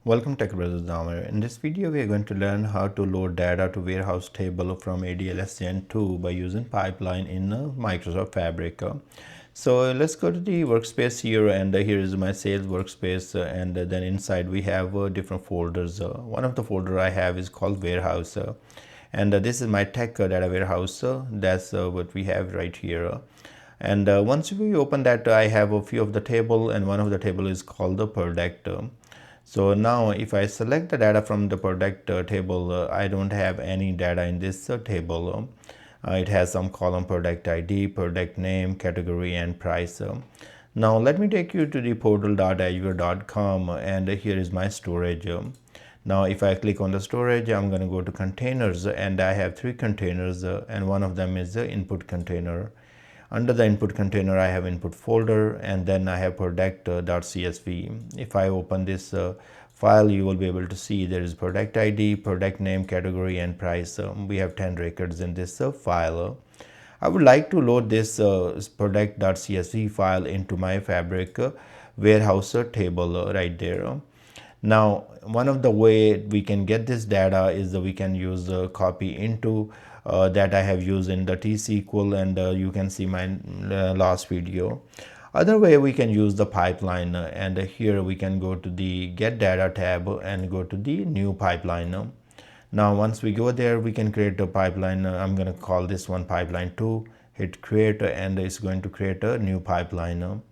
Welcome TechBrothersIT. In this video, we are going to learn how to load data to warehouse table from ADLS Gen2 by using pipeline in Microsoft Fabric. So let's go to the workspace here, and here is my sales workspace, and then inside we have different folders. One of the folder I have is called warehouse, and this is my tech data warehouse. That's what we have right here. And once we open that, I have a few of the table, and one of the table is called the product. So now if I select the data from the product table, I don't have any data in this table. It has some column product ID, product name, category, and price. Now let me take you to the portal.azure.com, and here is my storage. Now if I click on the storage, I'm going to go to containers, and I have 3 containers, and one of them is the input container. Under the input container, I have input folder, and then I have product.csv. If I open this file, you will be able to see there is product ID, product name, category, and price. We have 10 records in this file. I would like to load this product.csv file into my Fabric warehouse table right there. Now, one of the way we can get this data is that we can use copy into that I have used in the T-SQL, and you can see my last video. Other way, we can use the pipeline, and here we can go to the get data tab and go to the new pipeline. Now once we go there, we can create a pipeline. I'm going to call this one pipeline 2, hit create, and it's going to create a new pipeline.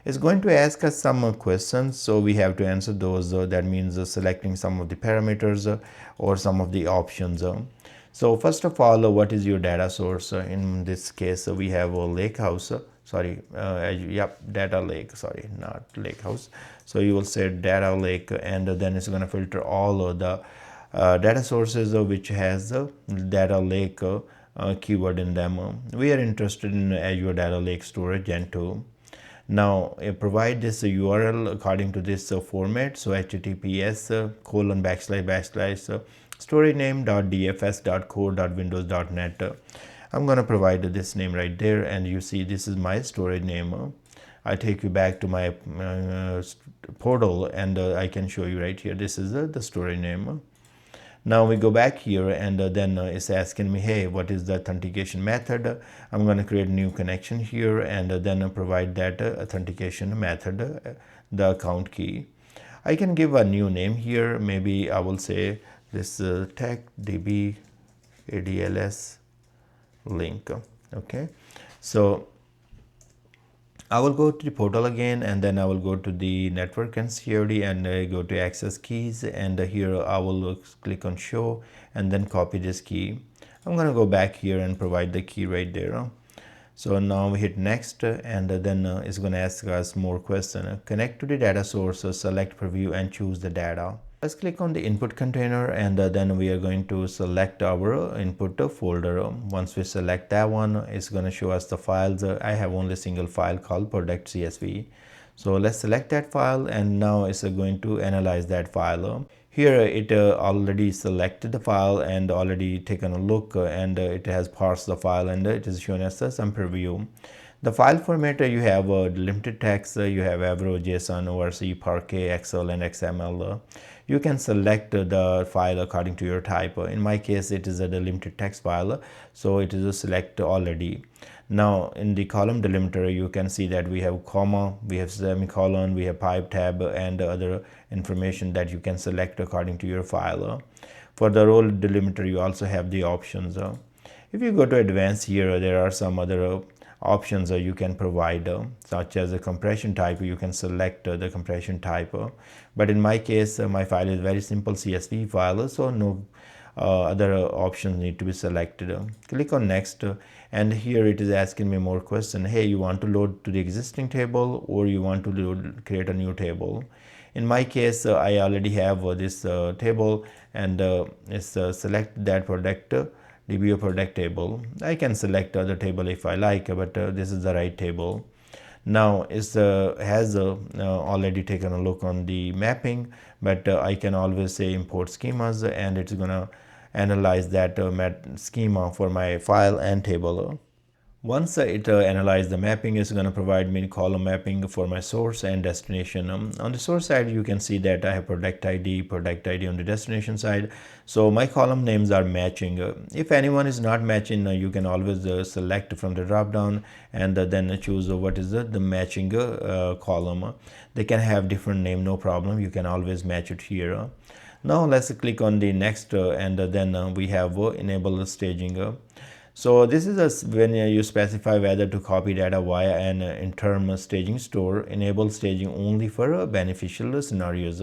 It's going to ask us some questions, so we have to answer those. That means selecting some of the parameters or some of the options. So first of all, what is your data source? In this case, we have a lake house. Data lake, not lake house. So you will say data lake, and then it's going to filter all of the data sources which has the data lake keyword in them. We are interested in Azure Data Lake Storage Gen2. Now provide this URL according to this format. So https :// storage name.dfs.core.windows.net. I'm going to provide this name right there, and you see this is my storage name. I take you back to my portal, and I can show you right here. This is the storage name. Now we go back here, and then it's asking me, hey, what is the authentication method? I'm going to create a new connection here, and then provide that authentication method, the account key. I can give a new name here. Maybe I will say this TechDB ADLS link. Okay, so I will go to the portal again, and then I will go to the network and security, and go to access keys, and here I will click on show and then copy this key. I'm going to go back here and provide the key right there. So now we hit next, and then it's going to ask us more question. Connect to the data source, select preview, and choose the data. Let's click on the input container, and then we are going to select our input folder. Once we select that one, it's going to show us the files. I have only a single file called product.csv. So let's select that file, and now it's going to analyze that file. Here it already selected the file and already taken a look, and it has parsed the file, and it is showing us some preview. The file format, you have limited text, you have Avro, JSON, ORC, Parquet, Excel, and XML. You can select the file according to your type. In my case, it is a delimited text file, so it is a select already. Now in the column delimiter, you can see that we have comma, we have semicolon, we have pipe tab, and other information that you can select according to your file. For the row delimiter, you also have the options. If you go to advanced here, there are some other options you can provide, such as a compression type. You can select the compression type, but in my case, my file is very simple CSV file, so no other options need to be selected. Click on next, and here it is asking me more question. Hey, you want to load to the existing table, or you want to create a new table? In my case, I already have this table, and it's select that product DBO product table. I can select other table if I like, but this is the right table. Now it has already taken a look on the mapping, but I can always say import schemas, and it's gonna analyze that schema for my file and table. Once it analyzes the mapping, it's going to provide me column mapping for my source and destination. On the source side, you can see that I have product ID on the destination side. So my column names are matching. If anyone is not matching, you can always select from the drop down and then choose what is the matching column. They can have different name, no problem. You can always match it here. Now let's click on the next and then we have enable staging. So this is when you specify whether to copy data via an interim staging store. Enable staging only for beneficial scenarios.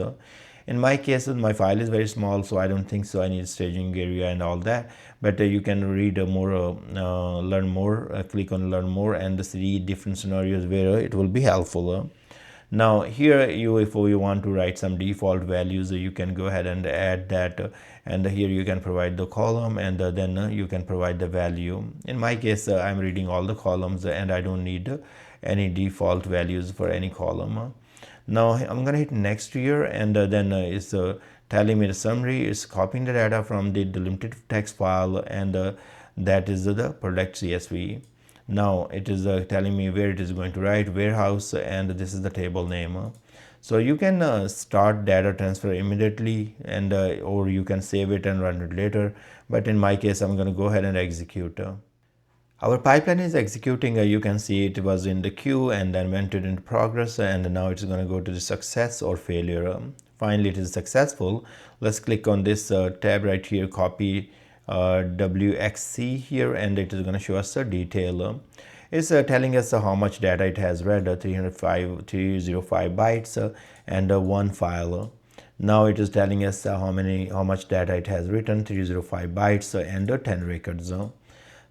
In my case, my file is very small, so I don't think so I need staging area and all that. But you can read more, learn more, click on learn more and see different scenarios where it will be helpful. Now here if you want to write some default values, you can go ahead and add that, and here you can provide the column and then you can provide the value. In my case, I'm reading all the columns and I don't need any default values for any column. Now I'm going to hit next here and then it's telling me the summary is copying the data from the delimited text file, and that is the product CSV. Now it is telling me where it is going to write warehouse, and this is the table name. So you can start data transfer immediately, and or you can save it and run it later, but in my case I'm going to go ahead and execute. Our pipeline is executing. You can see it was in the queue and then went into progress, and now it's going to go to the success or failure. Finally it is successful. Let's click on this tab right here, copy WXC here, and it is going to show us a detail. It's telling us how much data it has read, 305 bytes and one file. Now it is telling us how much data it has written, 305 bytes and 10 records.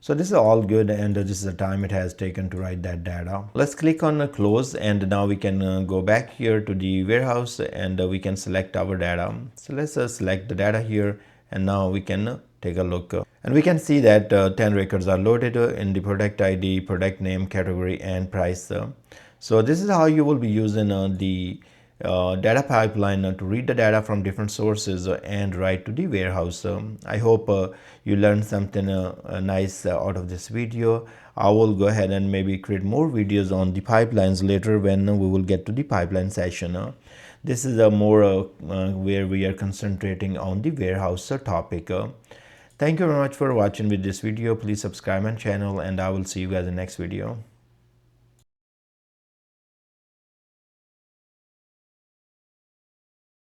So this is all good, and this is the time it has taken to write that data. Let's click on close, and now we can go back here to the warehouse and we can select our data. So let's select the data here, and now we can take a look. And we can see that 10 records are loaded in the product ID, product name, category, and price. So this is how you will be using the data pipeline to read the data from different sources and write to the warehouse. I hope you learned something nice out of this video. I will go ahead and maybe create more videos on the pipelines later when we will get to the pipeline session. This is a more where we are concentrating on the warehouse topic. Thank you very much for watching with this video. Please subscribe my channel, and I will see you guys in the next video.